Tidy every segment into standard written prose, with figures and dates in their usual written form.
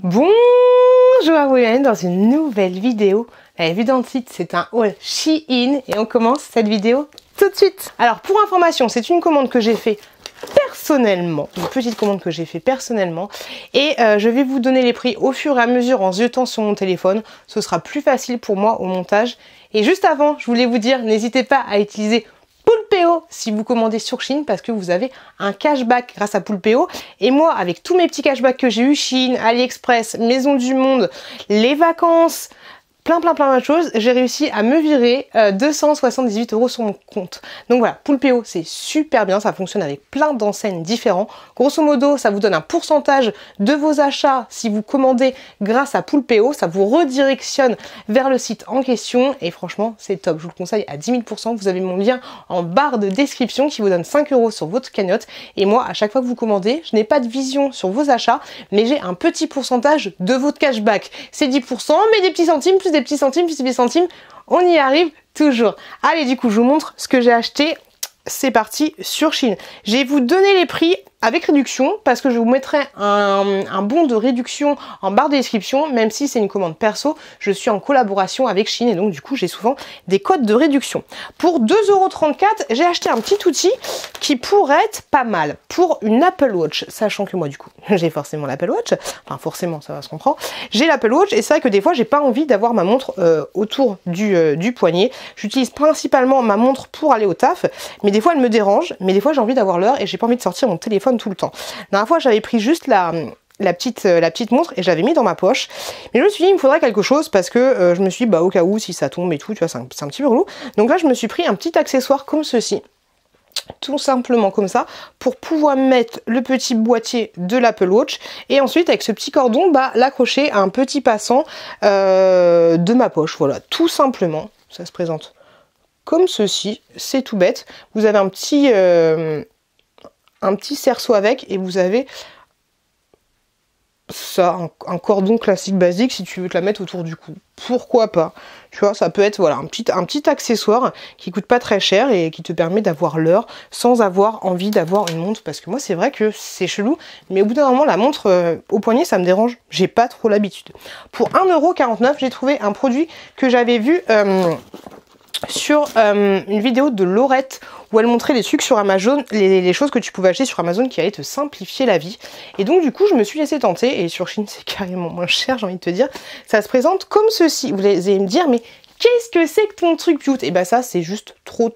Bonjour à vous, bienvenue dans une nouvelle vidéo. Vous l'avez vu dans le titre, c'est un haul Shein et on commence cette vidéo tout de suite. Alors pour information, c'est une commande que j'ai fait personnellement, une petite commande que j'ai fait personnellement et je vais vous donner les prix au fur et à mesure en ziotant sur mon téléphone. Ce sera plus facile pour moi au montage. Et juste avant, je voulais vous dire, n'hésitez pas à utiliser Poulpeo si vous commandez sur Shein parce que vous avez un cashback grâce à Poulpeo. Et moi, avec tous mes petits cashbacks que j'ai eu, Shein, AliExpress, Maison du Monde, les vacances, plein de choses, j'ai réussi à me virer 278 € sur mon compte. Donc voilà, Poulpeo, c'est super bien, ça fonctionne avec plein d'enseignes différents. Grosso modo, ça vous donne un pourcentage de vos achats si vous commandez grâce à Poulpeo, ça vous redirectionne vers le site en question et franchement, c'est top. Je vous le conseille à 10 000 %. Vous avez mon lien en barre de description qui vous donne 5 € sur votre cagnotte. Et moi, à chaque fois que vous commandez, je n'ai pas de vision sur vos achats, mais j'ai un petit pourcentage de votre cashback. C'est 10 %, mais des petits centimes plus des petits centimes, plus des petits centimes, on y arrive toujours. Allez, du coup, je vous montre ce que j'ai acheté. C'est parti sur Shein. Je vais vous donner les prix avec réduction parce que je vous mettrai un bon de réduction en barre de description, même si c'est une commande perso, je suis en collaboration avec Shein et donc du coup j'ai souvent des codes de réduction. Pour 2,34 €, j'ai acheté un petit outil qui pourrait être pas mal pour une Apple Watch, sachant que moi du coup j'ai forcément l'Apple Watch, enfin forcément ça va se comprendre, j'ai l'Apple Watch et c'est vrai que des fois j'ai pas envie d'avoir ma montre autour du poignet. J'utilise principalement ma montre pour aller au taf, mais des fois elle me dérange, mais des fois j'ai envie d'avoir l'heure et j'ai pas envie de sortir mon téléphone tout le temps. La dernière fois j'avais pris juste la petite montre et je l'avais mis dans ma poche, mais je me suis dit il me faudrait quelque chose parce que je me suis dit bah au cas où si ça tombe et tout, tu vois, c'est un petit peu relou. Donc là je me suis pris un petit accessoire comme ceci, tout simplement comme ça, pour pouvoir mettre le petit boîtier de l'Apple Watch et ensuite avec ce petit cordon bah l'accrocher à un petit passant de ma poche. Voilà, tout simplement. Ça se présente comme ceci, c'est tout bête. Vous avez un petit cerceau avec et vous avez ça, un cordon classique basique si tu veux te la mettre autour du cou. Pourquoi pas? Tu vois, ça peut être voilà un petit accessoire qui coûte pas très cher et qui te permet d'avoir l'heure sans avoir envie d'avoir une montre. Parce que moi c'est vrai que c'est chelou, mais au bout d'un moment la montre au poignet ça me dérange. J'ai pas trop l'habitude. Pour 1,49 €, j'ai trouvé un produit que j'avais vu sur une vidéo de Laurette où elle montrait les trucs sur Amazon, les choses que tu pouvais acheter sur Amazon qui allaient te simplifier la vie. Et donc du coup je me suis laissée tenter et sur Shein c'est carrément moins cher, j'ai envie de te dire. Ça se présente comme ceci. Vous allez me dire mais qu'est-ce que c'est que ton truc cute? Et bah ça c'est juste trop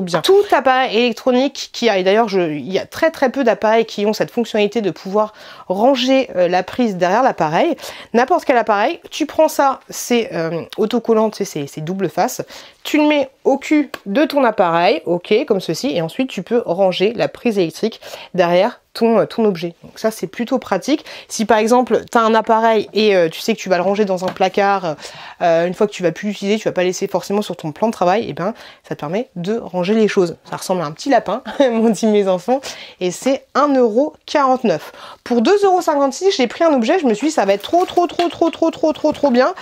bien. Tout appareil électronique qui a, et d'ailleurs il y a très peu d'appareils qui ont cette fonctionnalité de pouvoir ranger la prise derrière l'appareil. N'importe quel appareil, tu prends ça, c'est autocollant, tu sais, c'est double face. Tu le mets au cul de ton appareil, ok, comme ceci, et ensuite tu peux ranger la prise électrique derrière ton objet. Donc ça c'est plutôt pratique. Si par exemple tu as un appareil et tu sais que tu vas le ranger dans un placard, une fois que tu vas plus l'utiliser, tu vas pas laisser forcément sur ton plan de travail, et ben ça te permet de ranger les choses. Ça ressemble à un petit lapin, m'ont dit mes enfants, et c'est 1,49 €. Pour 2,56 €, j'ai pris un objet, je me suis dit ça va être trop bien.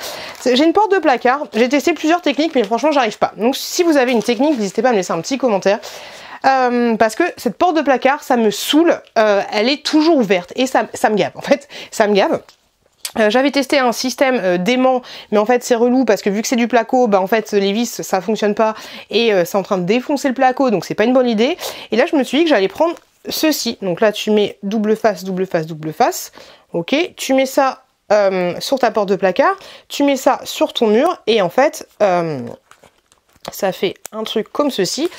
J'ai une porte de placard, j'ai testé plusieurs techniques mais franchement j'arrive pas. Donc si vous avez une technique, n'hésitez pas à me laisser un petit commentaire. Parce que cette porte de placard, ça me saoule, elle est toujours ouverte et ça me gave en fait, ça me gave. J'avais testé un système d'aimant, mais en fait c'est relou parce que vu que c'est du placo, bah en fait les vis ça fonctionne pas et c'est en train de défoncer le placo, donc c'est pas une bonne idée. Et là je me suis dit que j'allais prendre ceci. Donc là tu mets double face, ok, tu mets ça sur ta porte de placard, tu mets ça sur ton mur et en fait ça fait un truc comme ceci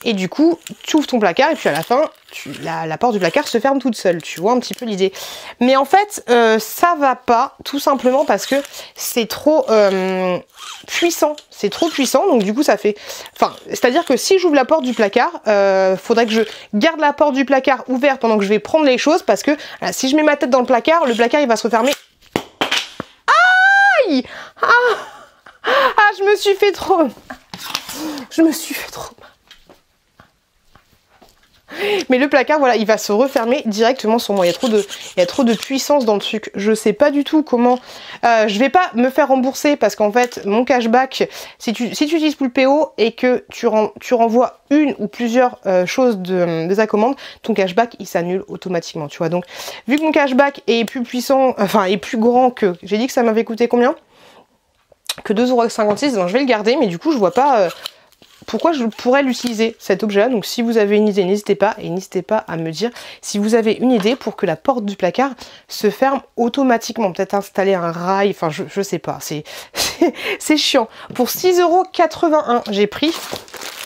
et du coup tu ouvres ton placard et puis à la fin la porte du placard se ferme toute seule. Tu vois un petit peu l'idée, mais en fait ça va pas, tout simplement parce que c'est trop puissant, donc du coup ça fait, enfin c'est à dire que si j'ouvre la porte du placard, faudrait que je garde la porte du placard ouverte pendant que je vais prendre les choses, parce que si je mets ma tête dans le placard il va se refermer. Aïe, je me suis fait trop mal. Mais le placard, voilà, il va se refermer directement sur moi. Il y a trop de puissance dans le truc. Je sais pas du tout comment... je vais pas me faire rembourser parce qu'en fait, mon cashback, si tu utilises Poulpeo et que tu renvoies une ou plusieurs choses de ta commande, ton cashback, il s'annule automatiquement, tu vois. Donc, vu que mon cashback est plus puissant, enfin, est plus grand que... J'ai dit que ça m'avait coûté combien? Que 2,56 €, donc je vais le garder, mais du coup, je vois pas... pourquoi je pourrais l'utiliser cet objet là. Donc si vous avez une idée, n'hésitez pas, et n'hésitez pas à me dire si vous avez une idée pour que la porte du placard se ferme automatiquement, peut-être installer un rail, enfin je sais pas, c'est chiant. Pour 6,81 €, j'ai pris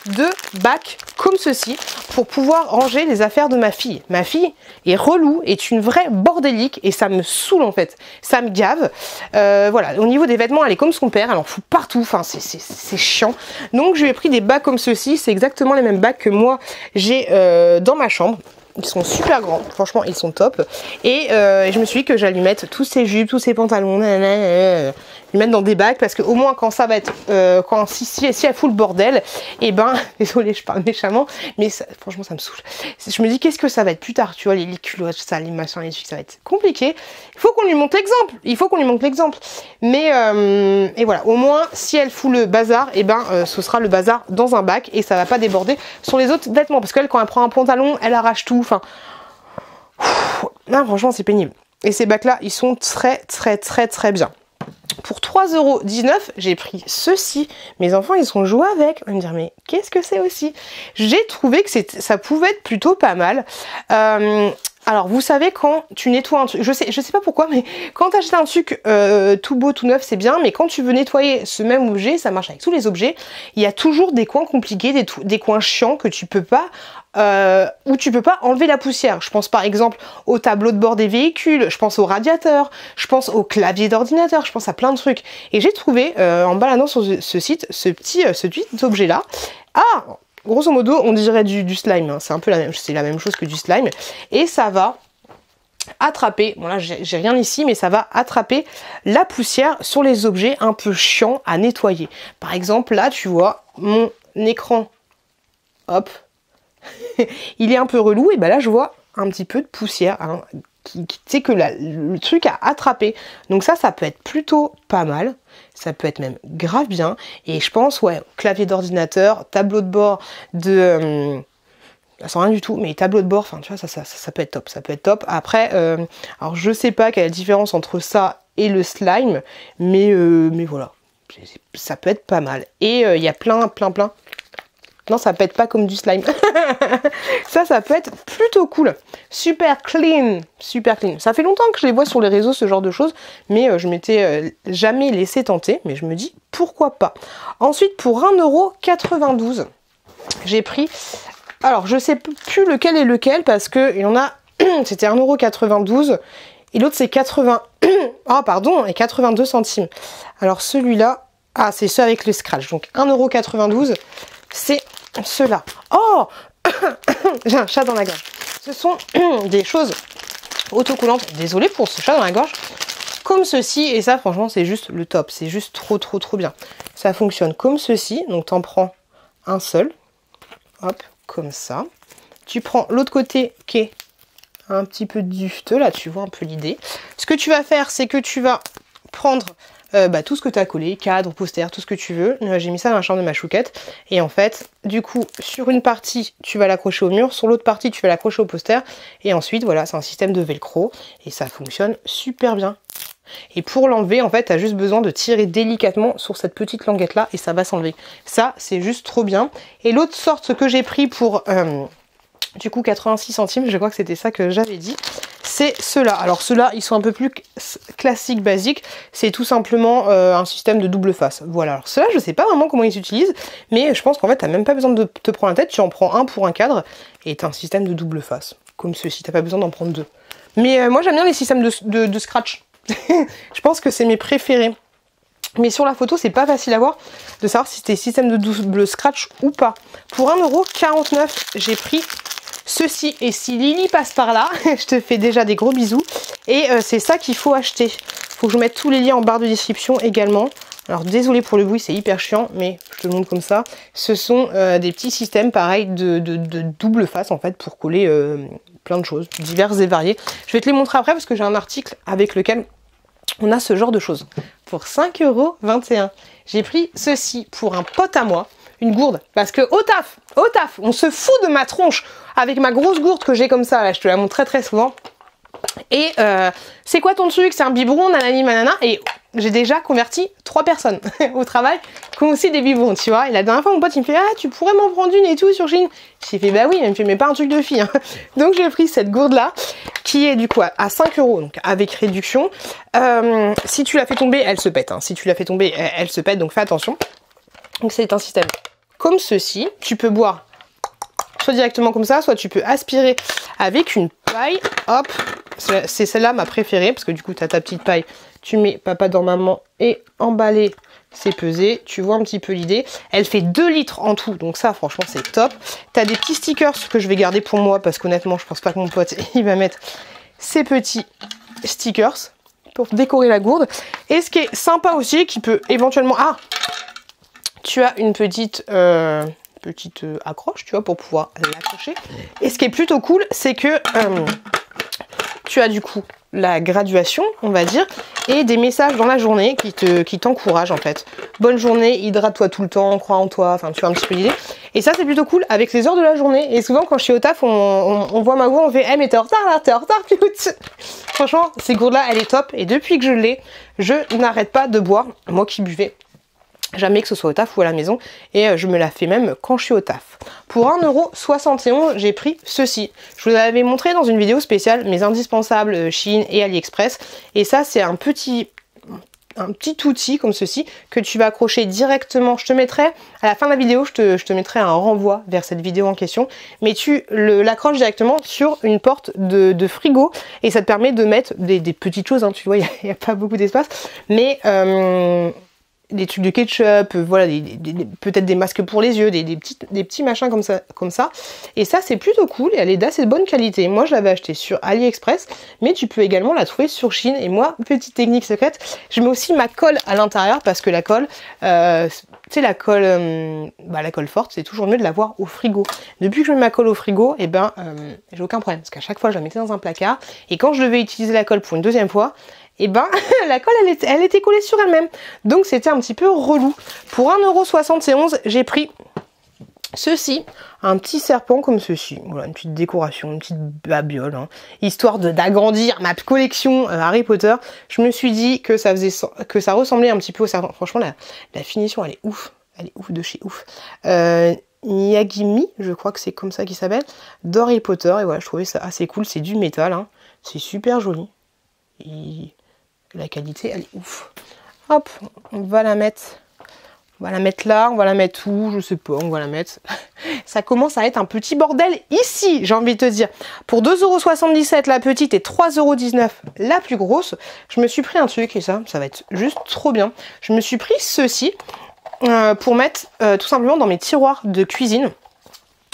2 bacs comme ceci pour pouvoir ranger les affaires de ma fille. Ma fille est relou, est une vraie bordélique et ça me saoule en fait, ça me gave. Voilà, au niveau des vêtements, elle est comme son père, elle en fout partout, enfin c'est chiant. Donc je lui ai pris des bacs comme ceci, c'est exactement les mêmes bacs que moi j'ai dans ma chambre. Ils sont super grands, franchement ils sont top. Et je me suis dit que j'allais lui mettre tous ses jupes, tous ses pantalons, lui mettre dans des bacs parce que au moins quand ça va être, si elle fout le bordel, et ben, désolée je parle méchamment, mais ça, franchement ça me saoule. Je me dis qu'est-ce que ça va être plus tard, tu vois, les culottes, ça, les machins, les trucs, ça va être compliqué. Il faut qu'on lui montre l'exemple, il faut qu'on lui montre l'exemple. Mais et voilà, au moins si elle fout le bazar, et ben ce sera le bazar dans un bac et ça va pas déborder sur les autres vêtements parce qu'elle quand elle prend un pantalon, elle arrache tout. Enfin, non, franchement c'est pénible. Et ces bacs là, ils sont très bien. Pour 3,19 €, j'ai pris ceci. Mes enfants, ils sont joués avec. On va me dire, mais qu'est-ce que c'est aussi? J'ai trouvé que ça pouvait être plutôt pas mal. Alors, vous savez, quand tu nettoies un truc, je sais pas pourquoi, mais quand tu achètes un truc tout beau, tout neuf, c'est bien, mais quand tu veux nettoyer ce même objet, ça marche avec tous les objets, il y a toujours des coins compliqués, des coins chiants que tu peux pas... où tu peux pas enlever la poussière. Je pense par exemple au tableau de bord des véhicules, je pense au radiateur, je pense au clavier d'ordinateur, je pense à plein de trucs. Et j'ai trouvé, en baladant sur ce site, ce petit objet là. Ah, grosso modo, on dirait du slime, hein. C'est un peu la même chose que du slime. Et ça va attraper, bon là j'ai rien ici, mais ça va attraper la poussière sur les objets un peu chiants à nettoyer. Par exemple, là tu vois, mon écran, hop, il est un peu relou, et ben là je vois un petit peu de poussière, hein, qui tu sais que le truc a attrapé. Donc ça peut être plutôt pas mal, ça peut être même grave bien. Et je pense, ouais, clavier d'ordinateur, tableau de bord de... sans rien du tout, mais tableau de bord, enfin tu vois, ça peut être top, ça peut être top. Après, alors je sais pas quelle est la différence entre ça et le slime, mais voilà, ça peut être pas mal. Et il y a plein. Non, ça pète pas comme du slime. Ça peut être plutôt cool. Super clean, super clean. Ça fait longtemps que je les vois sur les réseaux, ce genre de choses, mais je m'étais jamais laissé tenter, mais je me dis pourquoi pas. Ensuite, pour 1,92 €, j'ai pris... Alors, je sais plus lequel est lequel, parce que il y en a... C'était 1,92 € et l'autre c'est 80... Ah, pardon, et 82 centimes. Alors, celui-là... Ah, c'est ceux avec le scratch. Donc, 1,92 €. C'est ceux-là. Oh, j'ai un chat dans la gorge. Ce sont des choses autocollantes. Désolée pour ce chat dans la gorge. Comme ceci. Et ça, franchement, c'est juste le top. C'est juste trop bien. Ça fonctionne comme ceci. Donc, tu en prends un seul. Hop, comme ça. Tu prends l'autre côté qui est un petit peu dufteux. Là, tu vois un peu l'idée. Ce que tu vas faire, c'est que tu vas prendre... tout ce que tu as collé, cadre, poster, tout ce que tu veux. J'ai mis ça dans la chambre de ma chouquette. Et en fait, du coup, sur une partie, tu vas l'accrocher au mur. Sur l'autre partie, tu vas l'accrocher au poster. Et ensuite, voilà, c'est un système de velcro. Et ça fonctionne super bien. Et pour l'enlever, en fait, tu as juste besoin de tirer délicatement sur cette petite languette-là. Et ça va s'enlever. Ça, c'est juste trop bien. Et l'autre sorte que j'ai pris pour... du coup 86 centimes, je crois que c'était ça que j'avais dit, c'est ceux-là. Alors ceux-là, ils sont un peu plus classiques, basiques, c'est tout simplement un système de double face. Voilà, alors ceux-là, je sais pas vraiment comment ils s'utilisent, mais je pense qu'en fait, t'as même pas besoin de te prendre la tête, tu en prends un pour un cadre, et t'as un système de double face, comme ceci, t'as pas besoin d'en prendre deux. Mais moi, j'aime bien les systèmes de scratch. Je pense que c'est mes préférés. Mais sur la photo, c'est pas facile à voir de savoir si c'était système de double scratch ou pas. Pour 1,49 €, j'ai pris ceci. Et si Lily passe par là, je te fais déjà des gros bisous. Et c'est ça qu'il faut acheter. Faut que je mette tous les liens en barre de description également. Alors désolé pour le bruit, c'est hyper chiant, mais je te le montre comme ça. Ce sont des petits systèmes pareils de double face en fait pour coller plein de choses diverses et variées. Je vais te les montrer après parce que j'ai un article avec lequel on a ce genre de choses. Pour 5,21 €, j'ai pris ceci pour un pote à moi, une gourde. Parce que au taf, on se fout de ma tronche avec ma grosse gourde que j'ai comme ça. Là, je te la montre très très souvent. Et c'est quoi ton truc? C'est un biberon, nanani manana. Et j'ai déjà converti 3 personnes au travail qui ont aussi des biberons, tu vois. Et la dernière fois, mon pote, il me fait, ah, tu pourrais m'en prendre une et tout sur Chine. J'ai fait, bah oui, il me fait, mais pas un truc de fille. Hein. Donc j'ai pris cette gourde-là, qui est du coup à 5 €, donc avec réduction. Si tu la fais tomber, elle se pète. Hein. Si tu la fais tomber, elle se pète, donc fais attention. Donc c'est un système comme ceci. Tu peux boire soit directement comme ça, soit tu peux aspirer avec une paille. Hop, c'est celle-là ma préférée, parce que du coup, tu as ta petite paille. Tu mets papa dans maman et emballé, c'est pesé. Tu vois un petit peu l'idée. Elle fait 2 litres en tout, donc ça, franchement, c'est top. Tu as des petits stickers que je vais garder pour moi, parce qu'honnêtement, je pense pas que mon pote, il va mettre ces petits stickers pour décorer la gourde. Et ce qui est sympa aussi, qui peut éventuellement... Ah, tu as une petite accroche, tu vois, pour pouvoir l'accrocher. Et ce qui est plutôt cool, c'est que tu as du coup la graduation, on va dire, et des messages dans la journée qui t'encouragent en fait. Bonne journée, hydrate-toi tout le temps, crois en toi, enfin tu vois un petit peu l'idée. Et ça c'est plutôt cool avec les heures de la journée. Et souvent quand je suis au taf, on voit ma gourde, on fait, hey, mais t'es en retard là, t'es en retard, pute. Franchement, ces gourdes là, elle est top. Et depuis que je l'ai, je n'arrête pas de boire, moi qui buvais jamais, que ce soit au taf ou à la maison, et je me la fais même quand je suis au taf. Pour 1,71 €, j'ai pris ceci. Je vous l'avais montré dans une vidéo spéciale, mes indispensables Shein et AliExpress, et ça c'est un petit outil comme ceci que tu vas accrocher directement. Je te mettrai à la fin de la vidéo, je te mettrai un renvoi vers cette vidéo en question, mais tu l'accroches directement sur une porte de frigo et ça te permet de mettre des petites choses, hein, tu vois, il n'y a pas beaucoup d'espace, mais des trucs de ketchup, voilà, peut-être des masques pour les yeux, des petits machins comme ça. Et ça, c'est plutôt cool et elle est d'assez bonne qualité. Moi, je l'avais acheté sur AliExpress, mais tu peux également la trouver sur Shein. Et moi, petite technique secrète, je mets aussi ma colle à l'intérieur parce que la colle, tu sais, la colle forte, c'est toujours mieux de l'avoir au frigo. Depuis que je mets ma colle au frigo, et ben, j'ai aucun problème parce qu'à chaque fois, je la mettais dans un placard et quand je devais utiliser la colle pour une deuxième fois, et ben la colle elle était collée sur elle-même. Donc c'était un petit peu relou. Pour 1,71 €, j'ai pris ceci, un petit serpent comme ceci. Voilà, une petite décoration, une petite babiole, hein, histoire d'agrandir ma collection Harry Potter. Je me suis dit que ça ressemblait un petit peu au serpent. Franchement, la finition, elle est ouf. Elle est ouf de chez ouf. Miyagimi, je crois que c'est comme ça qu'il s'appelle, d'Harry Potter. Et voilà, je trouvais ça assez cool. C'est du métal, hein. C'est super joli. Et la qualité, elle est ouf. Hop, on va la mettre là, on va la mettre où, je sais pas, on va la mettre. Ça commence à être un petit bordel ici, j'ai envie de te dire. Pour 2,77 € la petite et 3,19 € la plus grosse, je me suis pris un truc et ça va être juste trop bien. Je me suis pris ceci pour mettre tout simplement dans mes tiroirs de cuisine.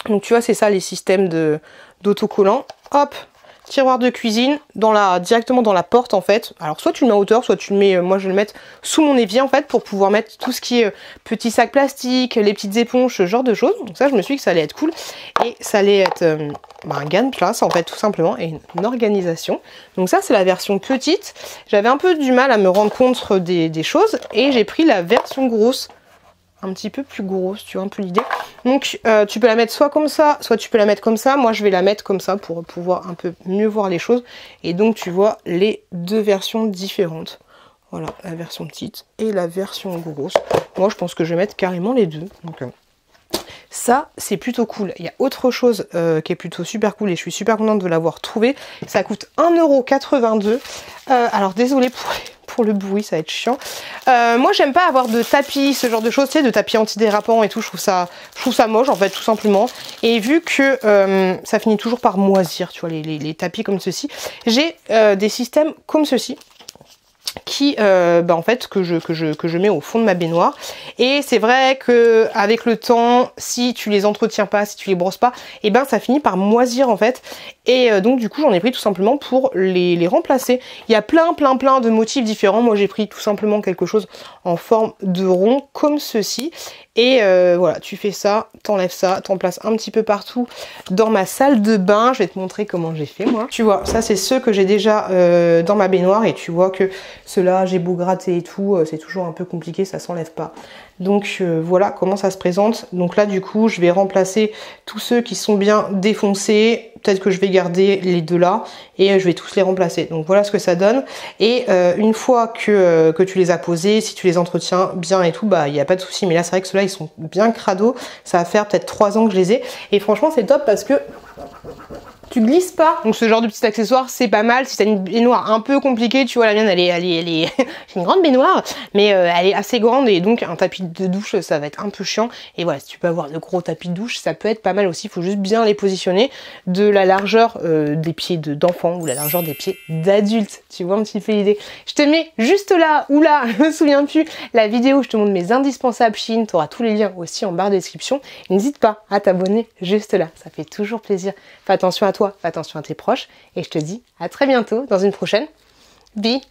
Donc tu vois, c'est ça les systèmes d'autocollants. Hop, tiroir de cuisine directement dans la porte en fait. Alors soit tu le mets en hauteur, soit tu le mets, moi je vais le mettre sous mon évier en fait pour pouvoir mettre tout ce qui est petits sacs plastiques, les petites éponges, ce genre de choses. Donc ça je me suis dit que ça allait être cool et ça allait être un gain de place en fait tout simplement et une organisation. Donc ça c'est la version petite. J'avais un peu du mal à me rendre compte des choses et j'ai pris la version grosse. Un petit peu plus grosse, tu vois un peu l'idée. Donc tu peux la mettre soit comme ça, soit tu peux la mettre comme ça. Moi je vais la mettre comme ça pour pouvoir un peu mieux voir les choses. Et donc tu vois les deux versions différentes. Voilà, la version petite et la version grosse. Moi je pense que je vais mettre carrément les deux. Donc ça c'est plutôt cool. Il y a autre chose qui est plutôt super cool et je suis super contente de l'avoir trouvé. Ça coûte 1,82 €. Alors désolée pour le bruit, ça va être chiant. Moi j'aime pas avoir de tapis, ce genre de choses, tu sais, de tapis antidérapants et tout, je trouve ça moche en fait tout simplement. Et vu que ça finit toujours par moisir, tu vois, les tapis comme ceci, j'ai des systèmes comme ceci. qui en fait que je mets au fond de ma baignoire. Et c'est vrai que avec le temps, si tu les entretiens pas, si tu les brosses pas, et ben ça finit par moisir en fait. Et donc du coup j'en ai pris tout simplement pour les remplacer. Il y a plein de motifs différents. Moi j'ai pris tout simplement quelque chose en forme de rond comme ceci. Et voilà, tu fais ça, t'enlèves ça, t'en places un petit peu partout dans ma salle de bain. Je vais te montrer comment j'ai fait moi. Tu vois, ça c'est ceux que j'ai déjà dans ma baignoire et tu vois que ceux-là, j'ai beau gratter et tout, c'est toujours un peu compliqué, ça s'enlève pas. Donc voilà comment ça se présente. Donc là du coup, je vais remplacer tous ceux qui sont bien défoncés. Peut-être que je vais garder les deux là et je vais tous les remplacer. Donc voilà ce que ça donne. Et une fois que tu les as posés, si tu les entretiens bien et tout, bah il n'y a pas de souci. Mais là c'est vrai que ceux-là ils sont bien crado. Ça va faire peut-être 3 ans que je les ai. Et franchement c'est top parce que tu glisses pas. Donc ce genre de petit accessoire c'est pas mal. Si t'as une baignoire un peu compliquée, tu vois la mienne elle est c'est une grande baignoire mais elle est assez grande et donc un tapis de douche ça va être un peu chiant. Et voilà, si tu peux avoir de gros tapis de douche ça peut être pas mal aussi. Il faut juste bien les positionner de la largeur des pieds d'enfant ou la largeur des pieds d'adulte. Tu vois un petit peu l'idée. Je te mets juste là ou là, je me souviens plus, la vidéo où je te montre mes indispensables Shein. Tu auras tous les liens aussi en barre de description. N'hésite pas à t'abonner juste là, ça fait toujours plaisir. Fais attention à toi, fais attention à tes proches et je te dis à très bientôt dans une prochaine vidéo.